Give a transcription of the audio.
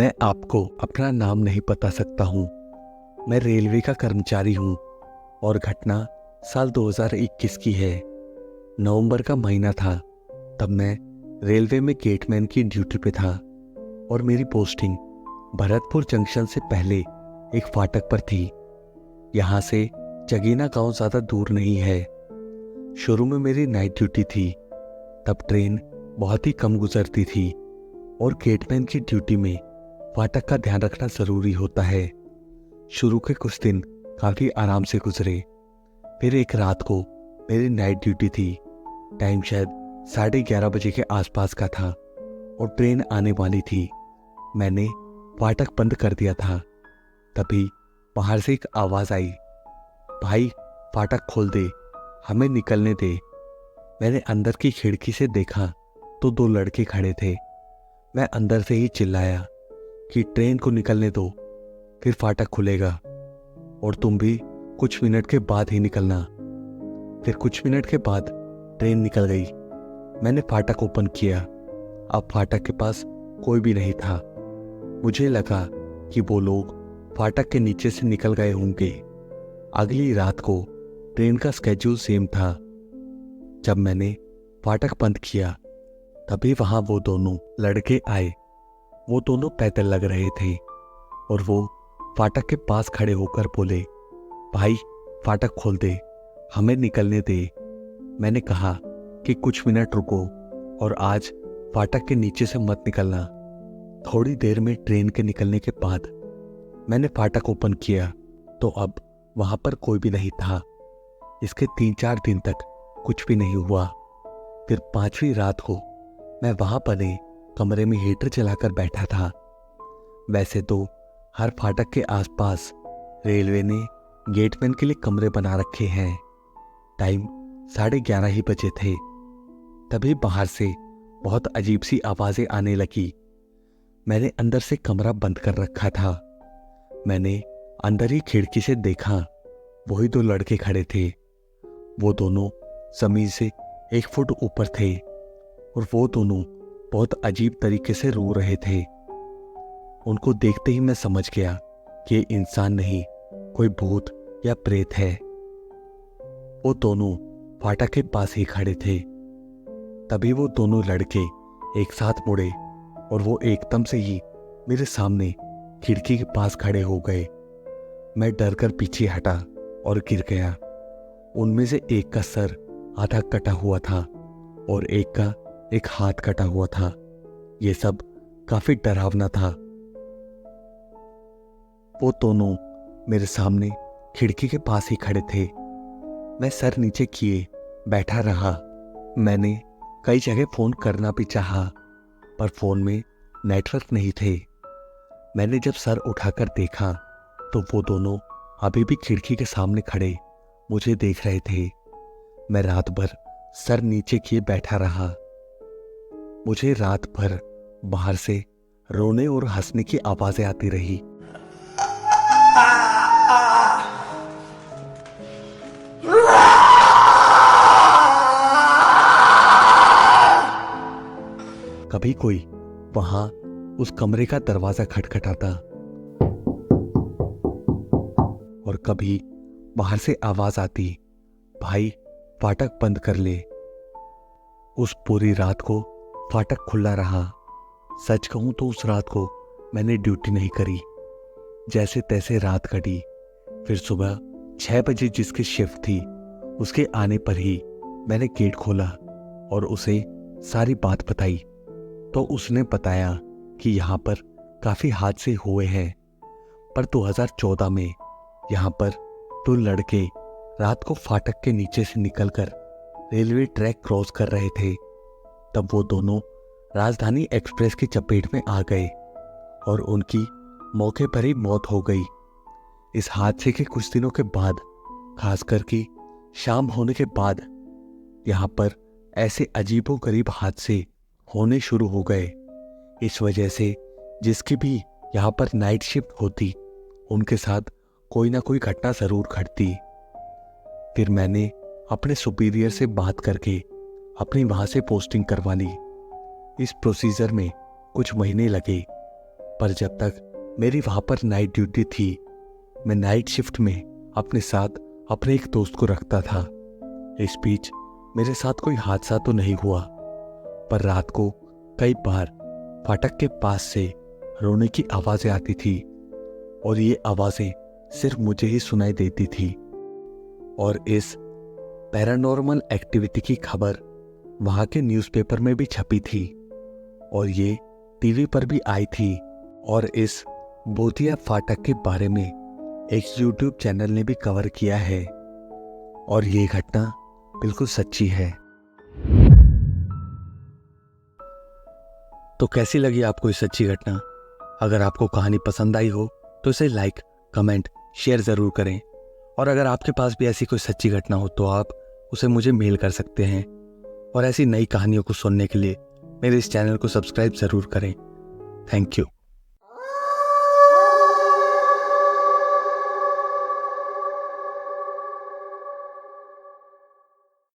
मैं आपको अपना नाम नहीं बता सकता हूँ। मैं रेलवे का कर्मचारी हूँ और घटना साल 2021 की है। नवंबर का महीना था। तब मैं रेलवे में गेटमैन की ड्यूटी पे था और मेरी पोस्टिंग भरतपुर जंक्शन से पहले एक फाटक पर थी। यहाँ से चगीना गांव ज़्यादा दूर नहीं है। शुरू में मेरी नाइट ड्यूटी थी। तब ट्रेन बहुत ही कम गुजरती थी और गेटमैन की ड्यूटी में फाटक का ध्यान रखना ज़रूरी होता है। शुरू के कुछ दिन काफ़ी आराम से गुजरे। फिर एक रात को मेरी नाइट ड्यूटी थी। टाइम शायद 11:30 बजे के आसपास का था और ट्रेन आने वाली थी। मैंने फाटक बंद कर दिया था। तभी बाहर से एक आवाज़ आई, भाई फाटक खोल दे, हमें निकलने दे। मैंने अंदर की खिड़की से देखा तो 2 लड़के खड़े थे। मैं अंदर से ही चिल्लाया कि ट्रेन को निकलने दो, फिर फाटक खुलेगा और तुम भी कुछ मिनट के बाद ही निकलना। फिर कुछ मिनट के बाद ट्रेन निकल गई। मैंने फाटक ओपन किया। अब फाटक के पास कोई भी नहीं था। मुझे लगा कि वो लोग फाटक के नीचे से निकल गए होंगे। अगली रात को ट्रेन का स्केड्यूल सेम था। जब मैंने फाटक बंद किया तभी वहां वो दोनों लड़के आए। वो दोनों पैदल लग रहे थे और वो फाटक के पास खड़े होकर बोले, भाई फाटक खोल दे, हमें निकलने दे। मैंने कहा कि कुछ मिनट रुको और आज फाटक के नीचे से मत निकलना। थोड़ी देर में ट्रेन के निकलने के बाद मैंने फाटक ओपन किया तो अब वहां पर कोई भी नहीं था। इसके 3-4 दिन तक कुछ भी नहीं हुआ। फिर 5वीं रात को मैं वहां बने कमरे में हीटर जलाकर बैठा था। वैसे तो हर फाटक के आसपास रेलवे ने गेटमैन के लिए कमरे बना रखे हैं। टाइम 11:30 ही बजे थे। तभी बाहर से बहुत अजीब सी आवाजें आने लगी। मैंने अंदर से कमरा बंद कर रखा था। मैंने अंदर ही खिड़की से देखा, वही 2 लड़के खड़े थे। वो दोनों जमीन से 1 फुट ऊपर थे और वो दोनों बहुत अजीब तरीके से रो रहे थे। उनको देखते ही मैं समझ गया कि ये इंसान नहीं, कोई भूत या प्रेत है। वो दोनों फाटक के पास ही खड़े थे। तभी वो दोनों लड़के एक साथ मुड़े और वो एकदम से ही मेरे सामने खिड़की के पास खड़े हो गए। मैं डर कर पीछे हटा और गिर गया। उनमें से एक का सर आधा कटा हुआ था और एक का एक हाथ कटा हुआ था। ये सब काफी डरावना था। वो दोनों मेरे सामने खिड़की के पास ही खड़े थे। मैं सर नीचे किए बैठा रहा। मैंने कई जगह फोन करना भी चाहा, पर फोन में नेटवर्क नहीं थे। मैंने जब सर उठाकर देखा तो वो दोनों अभी भी खिड़की के सामने खड़े मुझे देख रहे थे। मैं रात भर सर नीचे किए बैठा रहा। मुझे रात भर बाहर से रोने और हंसने की आवाजें आती रही। कभी कोई वहां उस कमरे का दरवाजा खटखटाता और कभी बाहर से आवाज आती, भाई फाटक बंद कर ले। उस पूरी रात को फाटक खुला रहा। सच कहूं तो उस रात को मैंने ड्यूटी नहीं करी। जैसे तैसे रात कटी। फिर सुबह 6 बजे जिसकी शिफ्ट थी उसके आने पर ही मैंने गेट खोला और उसे सारी बात बताई। तो उसने बताया कि यहाँ पर काफी हादसे हुए हैं, पर 2014 में यहाँ पर 2 लड़के रात को फाटक के नीचे से निकलकर रेलवे ट्रैक क्रॉस कर रहे थे। तब वो दोनों राजधानी एक्सप्रेस की चपेट में आ गए और उनकी मौके पर ही मौत हो गई। इस हादसे के कुछ दिनों के बाद, खासकर कि शाम होने के बाद, यहाँ पर ऐसे अजीबोगरीब हादसे होने शुरू हो गए। इस वजह से जिसकी भी यहाँ पर नाइट शिफ्ट होती उनके साथ कोई ना कोई घटना जरूर घटती। फिर मैंने अपने सुपीरियर से बात करके अपनी वहां से पोस्टिंग करवा ली। इस प्रोसीजर में कुछ महीने लगे, पर जब तक मेरी वहां पर नाइट ड्यूटी थी, मैं नाइट शिफ्ट में अपने साथ अपने एक दोस्त को रखता था। इस बीच मेरे साथ कोई हादसा तो नहीं हुआ, पर रात को कई बार फाटक के पास से रोने की आवाजें आती थी और ये आवाजें सिर्फ मुझे ही सुनाई देती थी। और इस पैरानॉर्मल एक्टिविटी की खबर वहां के न्यूज़पेपर में भी छपी थी और ये टीवी पर भी आई थी। और इस भूतिया फाटक के बारे में एक यूट्यूब चैनल ने भी कवर किया है और ये घटना बिल्कुल सच्ची है। तो कैसी लगी आपको ये सच्ची घटना? अगर आपको कहानी पसंद आई हो तो इसे लाइक, कमेंट, शेयर ज़रूर करें। और अगर आपके पास भी ऐसी कोई सच्ची घटना हो तो आप उसे मुझे मेल कर सकते हैं। और ऐसी नई कहानियों को सुनने के लिए मेरे इस चैनल को सब्सक्राइब ज़रूर करें। Thank you.